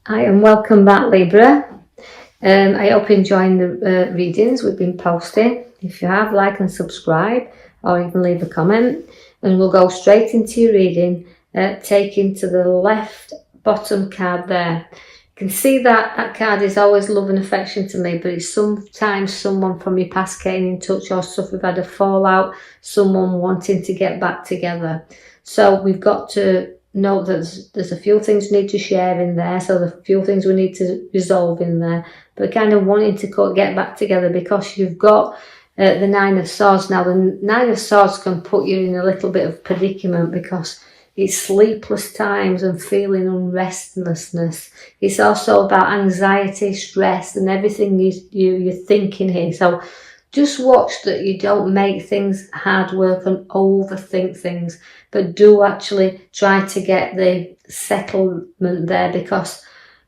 Hi and welcome back, Libra. I hope you're enjoying the readings we've been posting. If you have, like and subscribe, or even leave a comment, and we'll go straight into your reading, taking to the left bottom card there. You can see that card is always love and affection to me, but it's sometimes someone from your past getting in touch or stuff. We've had a fallout, someone wanting to get back together. So we've got to note that there's a few things we need to share in there, so there's a few things we need to resolve in there, but kind of wanting to get back together because you've got the Nine of Swords. Now the Nine of Swords can put you in a little bit of predicament because it's sleepless times and feeling unrestlessness. It's also about anxiety, stress and everything you're thinking here. So just watch that you don't make things hard work and overthink things, but do actually try to get the settlement there, because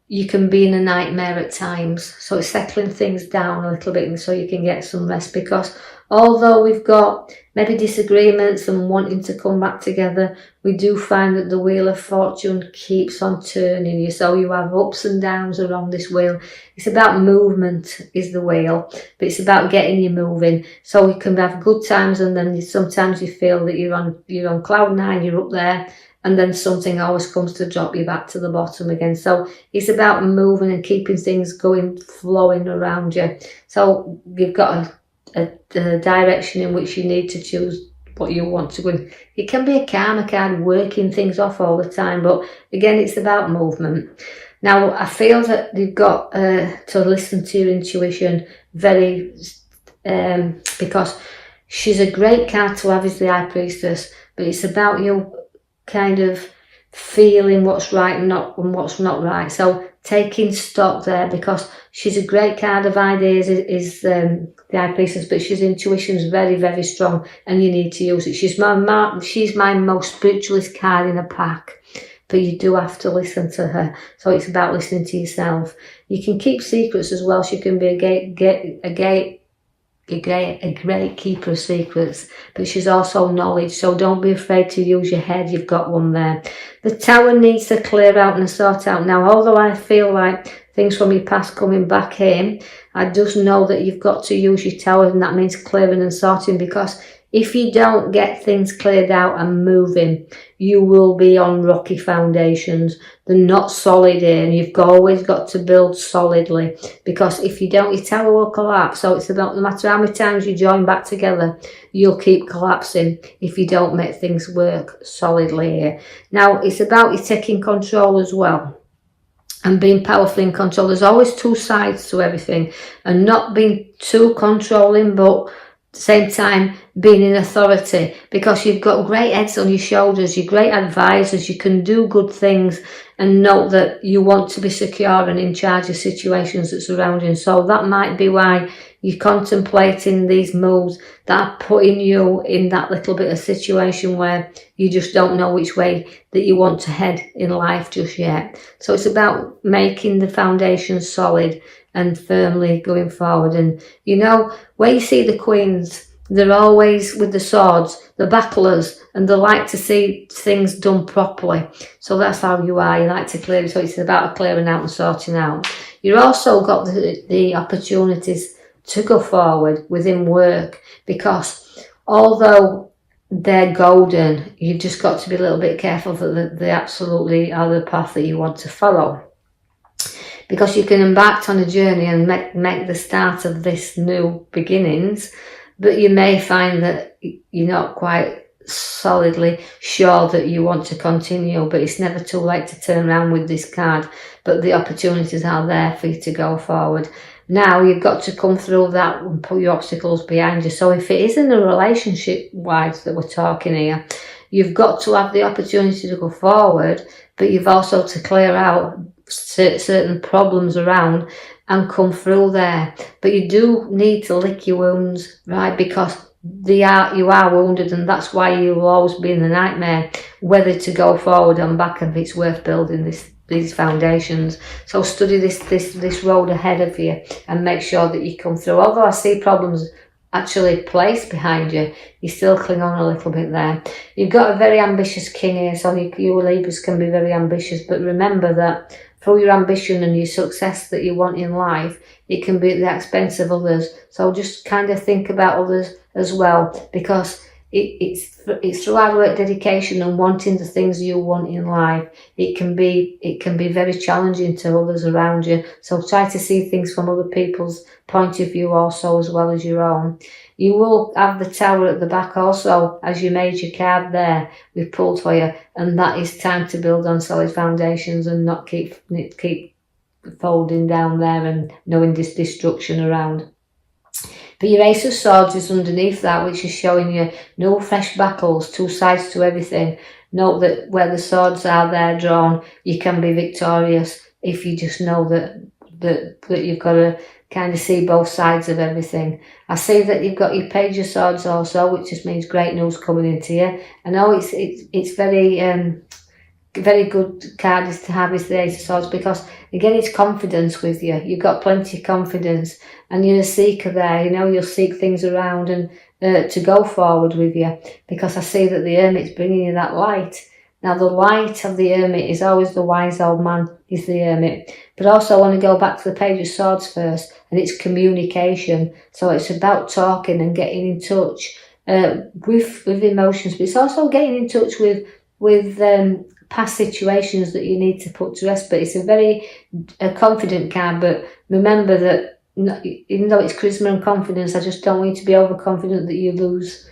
you can be in a nightmare at times. So it's settling things down a little bit so you can get some rest, because although we've got maybe disagreements and wanting to come back together, we do find that the wheel of fortune keeps on turning you. So you have ups and downs along this wheel. It's about movement is the wheel, but it's about getting you moving. So you can have good times, and then sometimes you feel that you're on cloud nine, you're up there, and then something always comes to drop you back to the bottom again. So it's about moving and keeping things going, flowing around you. So you've got a direction in which you need to choose what you want to go in. It can be a karma card, working things off all the time, but again, it's about movement. Now, I feel that you've got to listen to your intuition very, because she's a great card to have as the High Priestess, but it's about you kind of feeling what's right and what's not right. So taking stock there, because she's a great card of ideas, is the High Priestess, but she's intuition's very, very strong, and you need to use it. She's my most spiritualist card in a pack, but you do have to listen to her. So it's about listening to yourself. You can keep secrets as well. She can be a great keeper of secrets, but she's also knowledge, so don't be afraid to use your head. You've got one there. The Tower needs to clear out and sort out. Now, although I feel like things from your past coming back in, I just know that you've got to use your Tower, and that means clearing and sorting, because if you don't get things cleared out and moving, you will be on rocky foundations. They're not solid here, and you've always got to build solidly, because if you don't, your tower will collapse. So it's about, no matter how many times you join back together, you'll keep collapsing if you don't make things work solidly here. Now, it's about you taking control as well and being powerful in control. There's always two sides to everything, and not being too controlling, but at the same time being in authority, because you've got great heads on your shoulders, you're great advisors, you can do good things, and note that you want to be secure and in charge of situations that surround you. So that might be why you're contemplating these moves that are putting you in that little bit of situation where you just don't know which way that you want to head in life just yet. So it's about making the foundation solid and firmly going forward. And you know, where you see the queens, they're always with the swords, the battlers, and they like to see things done properly. So that's how you are. You like to clear. So it's about clearing out and sorting out. You've also got the opportunities to go forward within work, because although they're golden, you've just got to be a little bit careful that they absolutely are the path that you want to follow. Because you can embark on a journey and make the start of this new beginnings, but you may find that you're not quite solidly sure that you want to continue, but it's never too late to turn around with this card. But the opportunities are there for you to go forward. Now you've got to come through that and put your obstacles behind you. So if it isn't a relationship-wise that we're talking here, you've got to have the opportunity to go forward, but you've also to clear out certain problems around and come through there. But you do need to lick your wounds, right? Because you are wounded, and that's why you'll always be in the nightmare whether to go forward and back, and if it's worth building these foundations. So study this road ahead of you and make sure that you come through. Although I see problems actually placed behind you, you still cling on a little bit there. You've got a very ambitious king here, so you Libras can be very ambitious, but remember that through your ambition and your success that you want in life, it can be at the expense of others. So just kind of think about others as well, because it's through hard work, dedication, and wanting the things you want in life. It can be very challenging to others around you. So try to see things from other people's point of view also, as well as your own. You will have the Tower at the back also, as your major card there. We've pulled for you, and that is time to build on solid foundations and not keep folding down there and knowing this destruction around. But your Ace of Swords is underneath that, which is showing you no fresh battles, two sides to everything. Note that where the swords are there drawn, you can be victorious if you just know that you've got to kind of see both sides of everything. I see that you've got your Page of Swords also, which just means great news coming into you. I know it's very good card is to have is the Ace of Swords, because again it's confidence with you. You've got plenty of confidence and you're a seeker there. You know, you'll seek things around and to go forward with you, because I see that the Hermit's bringing you that light. Now the light of the Hermit is always the wise old man, is the Hermit. But also I want to go back to the Page of Swords first, and it's communication. So it's about talking and getting in touch with emotions, but it's also getting in touch with past situations that you need to put to rest. But it's a very confident card. But remember that even though it's charisma and confidence, I just don't want you to be overconfident that you lose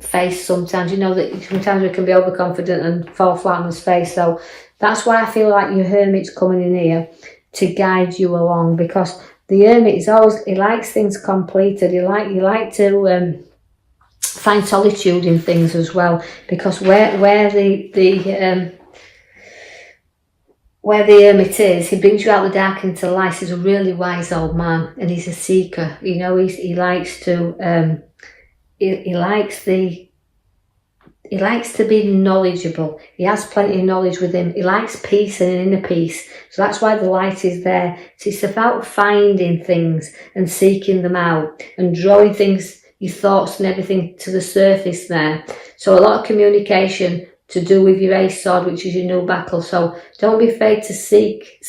face sometimes. You know that sometimes we can be overconfident and fall flat on his face. So that's why I feel like your Hermit's coming in here to guide you along, because the Hermit is always, he likes things completed. You like to find solitude in things as well, because where the Hermit is, he brings you out of the dark into light. He's a really wise old man, and he's a seeker. You know, he likes to he likes to be knowledgeable. He has plenty of knowledge with him. He likes peace and an inner peace. So that's why the light is there. So it's about finding things and seeking them out and drawing things, your thoughts and everything, to the surface there. So a lot of communication to do with your Ace Sword, which is your new battle. So don't be afraid to seek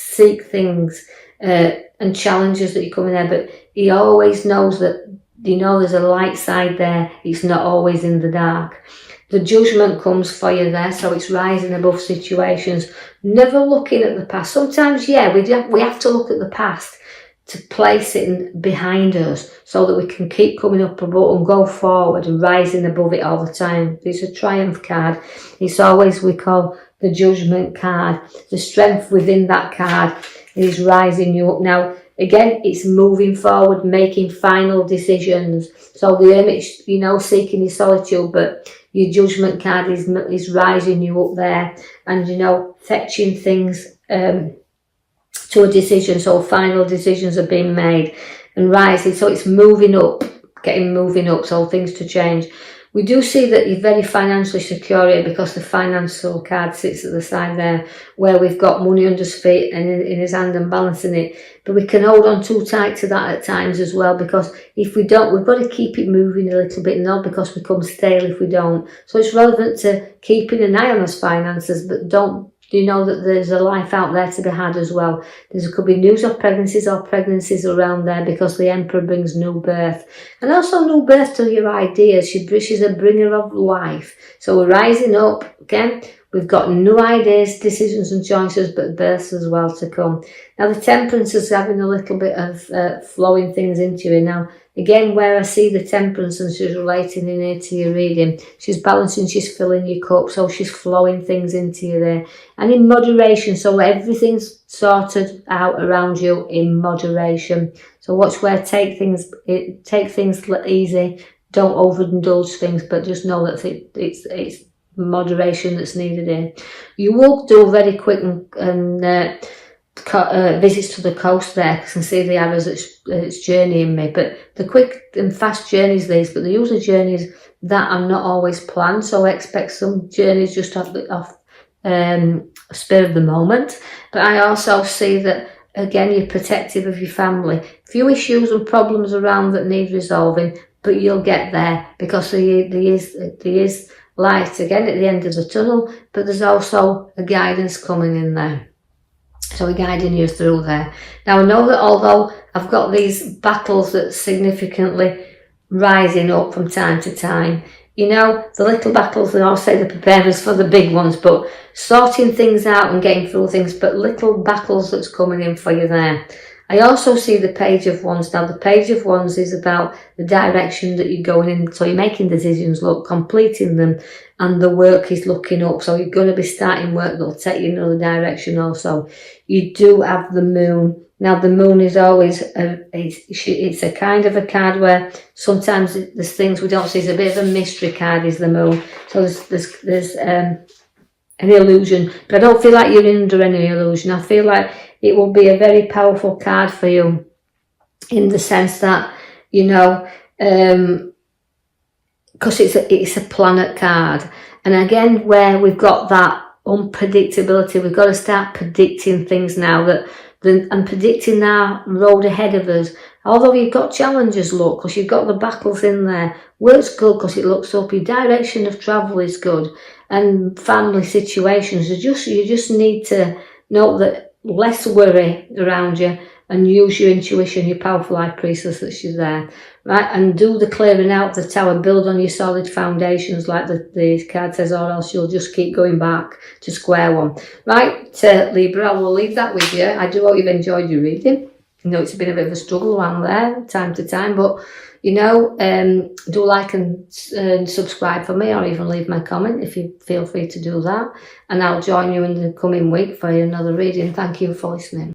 things and challenges that you come in there. But he always knows that, you know, there's a light side there. It's not always in the dark. The Judgment comes for you there, so it's rising above situations. Never looking at the past. Sometimes, yeah, we have to look at the past to place it behind us so that we can keep coming up above and go forward and rising above it all the time. It's a Triumph card. It's always, we call the Judgment card. The strength within that card is rising you up. Now, again, it's moving forward, making final decisions. So the Hermit's, you know, seeking your solitude, but your Judgment card is rising you up there and, you know, fetching things to a decision. So final decisions are being made and rising. So it's moving up, moving up, so things to change. We do see that you're very financially secure here, because the financial card sits at the side there, where we've got money under his feet and in his hand and balancing it. But we can hold on too tight to that at times as well, because if we don't, we've got to keep it moving a little bit, not because we become stale if we don't. So it's relevant to keeping an eye on those finances, but don't, you know that there's a life out there to be had as well. There could be news of pregnancies around there, because the Emperor brings new birth. And also new birth to your ideas. She's a bringer of life. So we're rising up, again. We've got new ideas, decisions and choices, but births as well to come. Now the Temperance is having a little bit of flowing things into you. Now, again, where I see the Temperance and she's relating in here to your reading, she's balancing, she's filling your cup, so she's flowing things into you there. And in moderation, so everything's sorted out around you in moderation. So watch where take things easy, don't overindulge things, but just know that it's moderation that's needed here. You will do very quick and visits to the coast there, because I can see the arrows it's journeying me. But the quick and fast journeys these, but the usual journeys that are not always planned. So I expect some journeys just off spur of the moment. But I also see that, again, you're protective of your family. Few issues and problems around that need resolving, but you'll get there, because there is light again at the end of the tunnel, but there's also a guidance coming in there. So we're guiding you through there. Now I know that although I've got these battles that significantly rising up from time to time, you know, the little battles, and I'll say the preparedness for the big ones, but sorting things out and getting through things, but little battles that's coming in for you there. I also see the Page of Wands. Now the Page of Wands is about the direction that you're going in. So you're making decisions, look, completing them, and the work is looking up. So you're going to be starting work that'll take you in another direction also. You do have the Moon. Now the Moon is always, it's a kind of a card where sometimes there's things we don't see. It's a bit of a mystery card, is the Moon. So there's an illusion, but I don't feel like you're under any illusion. I feel like it will be a very powerful card for you in the sense that, you know, because it's a planet card. And again, where we've got that unpredictability, we've got to start predicting things now, and predicting our road ahead of us. Although you've got challenges, look, because you've got the battles in there. Work's good because it looks up. Your direction of travel is good. And family situations, you just need to know that less worry around you and use your intuition, your powerful high priestess that she's there, right? And do the clearing out of the tower, build on your solid foundations like the card says, or else you'll just keep going back to square one, right? Libra, I will leave that with you. I do hope you've enjoyed your reading. You know, it's been a bit of a struggle around there time to time, but you know, do like and subscribe for me, or even leave my comment if you feel free to do that. And I'll join you in the coming week for another reading. Thank you for listening.